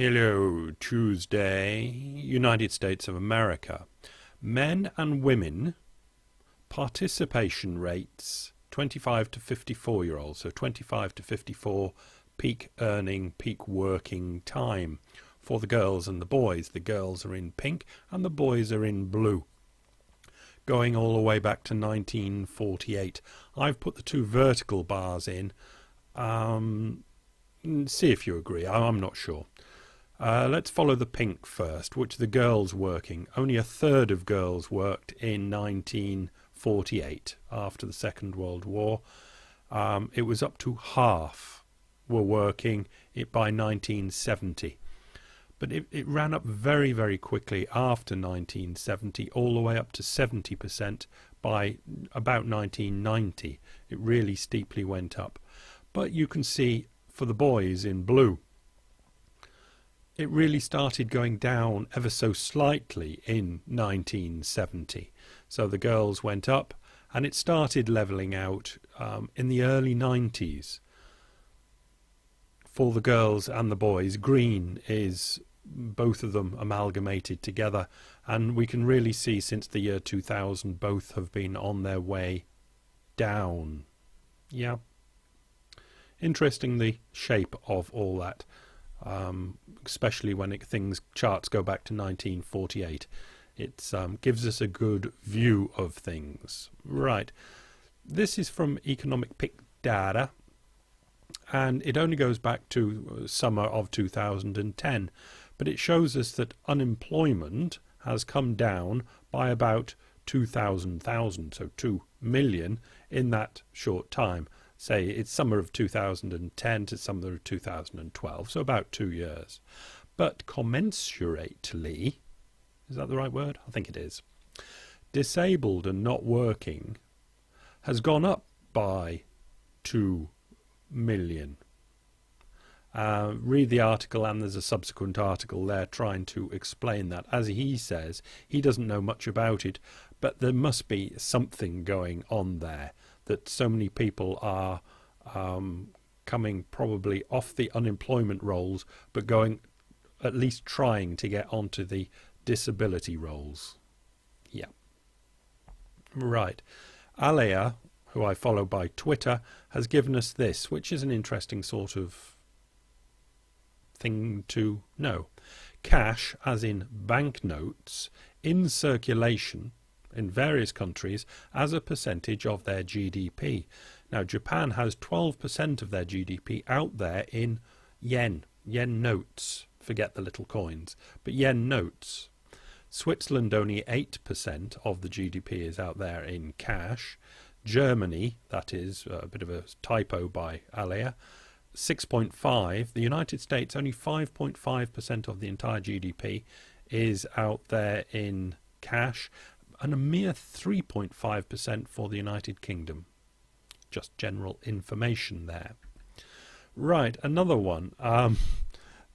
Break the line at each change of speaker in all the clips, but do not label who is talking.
Hello, Tuesday, United States of America. Men and women participation rates 25 to 54-year-olds, so 25 to 54 peak earning, peak working time for the girls and the boys. The girls are in pink and the boys are in blue. Going all the way back to 1948. I've put the two vertical bars in. See if you agree. I'm not sure. Let's follow the pink first, which the girls working. Only a third of girls worked in 1948 after the Second World War. It was up to half were working it by 1970. But it ran up very, very quickly after 1970, all the way up to 70% by about 1990. It really steeply went up. But you can see for the boys in blue, it really started going down ever so slightly in 1970. So the girls went up and it started levelling out in the early 90s. For the girls and the boys, green is both of them amalgamated together, and we can really see since the year 2000 both have been on their way down. Yeah. Interesting, the shape of all that. Especially when charts go back to 1948. It gives us a good view of things. Right, this is from Economic Pick Data, and it only goes back to summer of 2010, but it shows us that unemployment has come down by about 2,000, so 2 million in that short time. Say it's summer of 2010 to summer of 2012, so about 2 years. But commensurately, is that the right word? I think it is. Disabled and not working has gone up by 2 million. Read the article, and there's a subsequent article there trying to explain that. As he says, he doesn't know much about it, but there must be something going on there, that so many people are coming probably off the unemployment rolls, but going, at least trying to get onto the disability rolls. Yeah. Right. Alea, who I follow by Twitter, has given us this, which is an interesting sort of thing to know. Cash, as in banknotes, in circulation in various countries as a percentage of their GDP. Now, Japan has 12% of their GDP out there in yen notes. Forget the little coins, but yen notes. Switzerland, only 8% of the GDP is out there in cash. Germany, that is a bit of a typo by Alea, 6.5. The United States, only 5.5% of the entire GDP is out there in cash, and a mere 3.5% for the United Kingdom. Just general information there. Right, another one.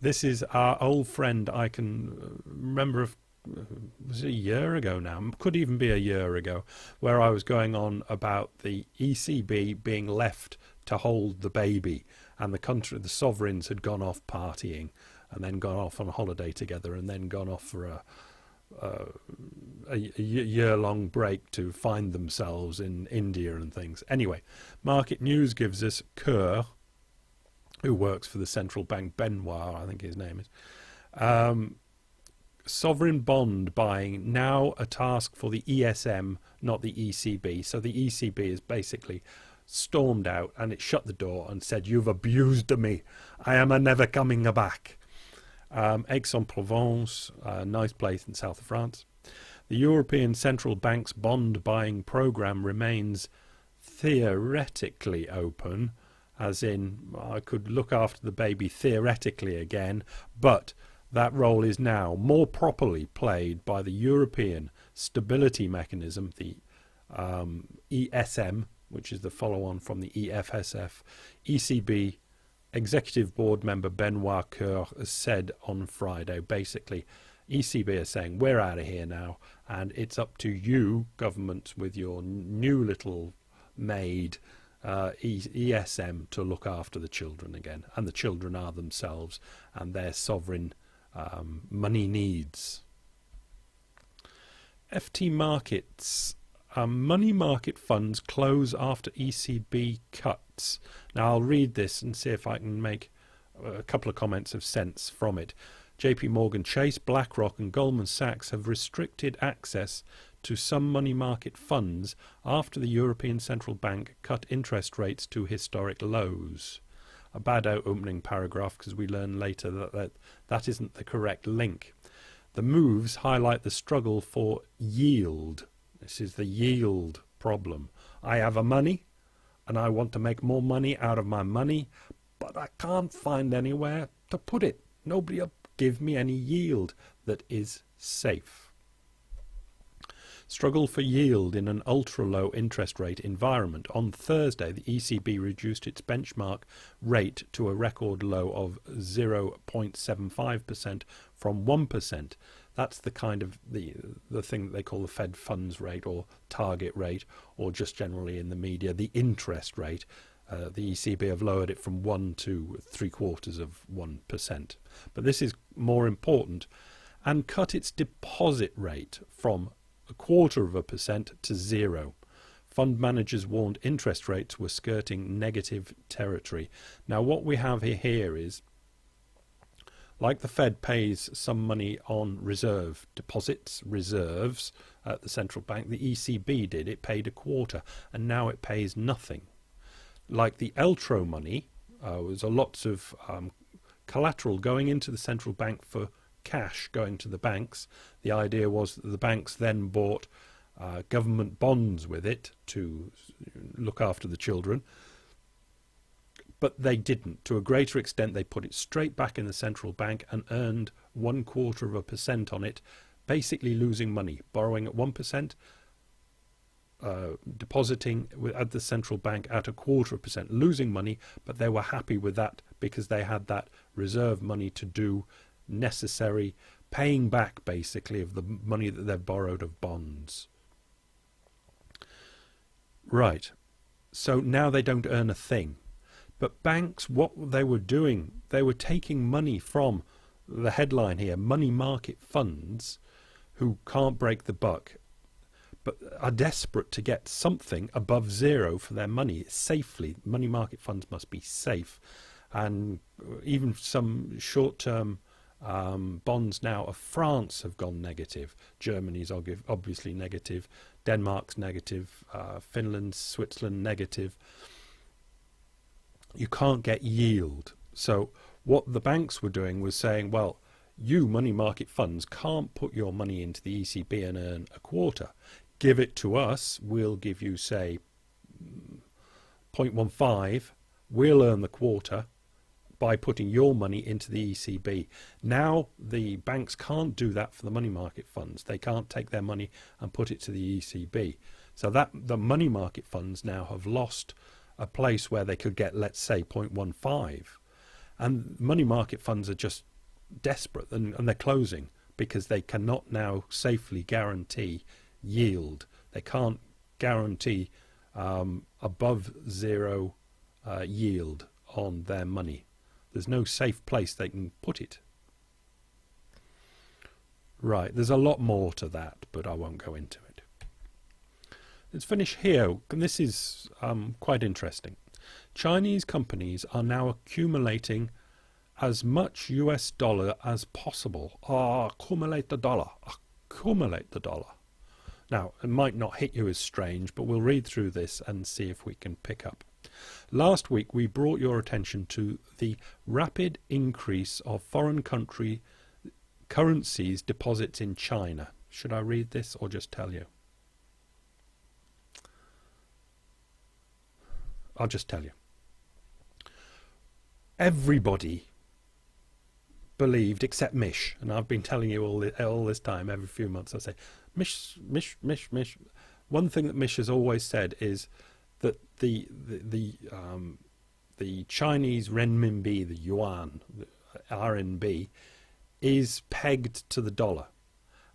This is our old friend. I can remember, was it a year ago now? Could even be a year ago, where I was going on about the ECB being left to hold the baby, and the sovereigns had gone off partying, and then gone off on a holiday together, and then gone off for a year-long break to find themselves in India and things. Anyway, Market News gives us Kerr, who works for the central bank, Benoit, I think his name is. Sovereign bond buying now a task for the ESM, not the ECB. So the ECB is basically stormed out, and it shut the door and said, "You've abused me. I am a never coming back." Aix-en-Provence, a nice place in south of France. The European Central Bank's bond buying program remains theoretically open, as in I could look after the baby theoretically again, but that role is now more properly played by the European Stability Mechanism, the ESM, which is the follow-on from the EFSF. ECB Executive Board member Benoit Kerr has said on Friday, basically, ECB is saying, we're out of here now, and it's up to you, governments, with your new little maid, ESM to look after the children again, and the children are themselves and their sovereign money needs. FT markets. Money market funds close after ECB cuts. Now I'll read this and see if I can make a couple of comments of sense from it. JP Morgan Chase, BlackRock and Goldman Sachs have restricted access to some money market funds after the European Central Bank cut interest rates to historic lows. A bad opening paragraph, because we learn later that isn't the correct link. The moves highlight the struggle for yield. This is the yield problem. I have a money and I want to make more money out of my money, but I can't find anywhere to put it. Nobody will give me any yield that is safe. Struggle for yield in an ultra-low interest rate environment. On Thursday, the ECB reduced its benchmark rate to a record low of 0.75% from 1%. That's the kind of the thing that they call the Fed funds rate or target rate, or just generally in the media, the interest rate. The ECB have lowered it from 1 to 0.75%. But this is more important, and cut its deposit rate from 0.25% to 0. Fund managers warned interest rates were skirting negative territory. Now what we have here is, like the Fed pays some money on reserve deposits, reserves at the central bank, the ECB did. It paid 1/4, and now it pays nothing. Like the Eltro money, was a lots of collateral going into the central bank for cash going to the banks. The idea was that the banks then bought government bonds with it to look after the children, but they didn't. To a greater extent, they put it straight back in the central bank and earned 0.25% on it, basically losing money, borrowing at 1%, depositing at the central bank at 0.25%, losing money, but they were happy with that because they had that reserve money to do necessary paying back, basically, of the money that they've borrowed of bonds. Right, so now they don't earn a thing. But banks, what they were doing, they were taking money from the headline here, money market funds, who can't break the buck, but are desperate to get something above 0 for their money safely. Money market funds must be safe. And even some short-term bonds now of France have gone negative. Germany's obviously negative. Denmark's negative. Finland, Switzerland negative. You can't get yield. So what the banks were doing was saying, well, you money market funds can't put your money into the ECB and earn 1/4. Give it to us. We'll give you, say, 0.15. We'll earn the 1/4 by putting your money into the ECB. Now the banks can't do that for the money market funds. They can't take their money and put it to the ECB. So that the money market funds now have lost a place where they could get, let's say, 0.15. And money market funds are just desperate, and they're closing because they cannot now safely guarantee yield. They can't guarantee above 0 yield on their money. There's no safe place they can put it. Right, there's a lot more to that, but I won't go into it. Let's finish here, and this is quite interesting. Chinese companies are now accumulating as much US dollar as possible. Accumulate the dollar. Accumulate the dollar. Now, it might not hit you as strange, but we'll read through this and see if we can pick up. Last week, we brought your attention to the rapid increase of foreign currencies deposits in China. Should I read this or just tell you? I'll just tell you. Everybody believed, except Mish, and I've been telling you all this time, every few months I say, Mish. One thing that Mish has always said is that the Chinese renminbi, the yuan, the RMB, is pegged to the dollar,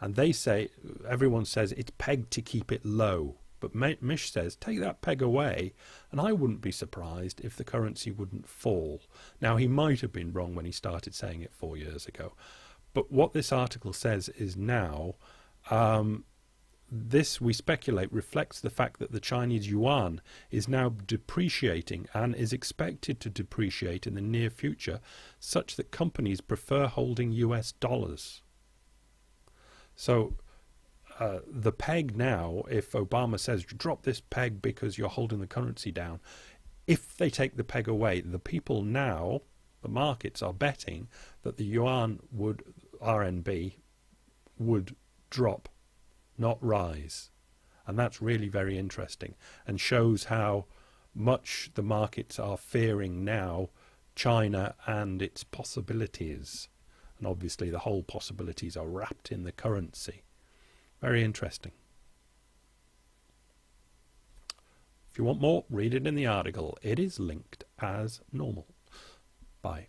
and they say, everyone says it's pegged to keep it low. But Mish says, take that peg away, and I wouldn't be surprised if the currency wouldn't fall. Now, he might have been wrong when he started saying it 4 years ago. But what this article says is now, this, we speculate, reflects the fact that the Chinese yuan is now depreciating and is expected to depreciate in the near future, such that companies prefer holding US dollars. So the peg now, if Obama says drop this peg because you're holding the currency down, if they take the peg away, the people now, the markets are betting that the yuan would, RMB, would drop, not rise. And that's really very interesting and shows how much the markets are fearing now China and its possibilities. And obviously the whole possibilities are wrapped in the currency. Very interesting. If you want more, read it in the article. It is linked as normal. Bye.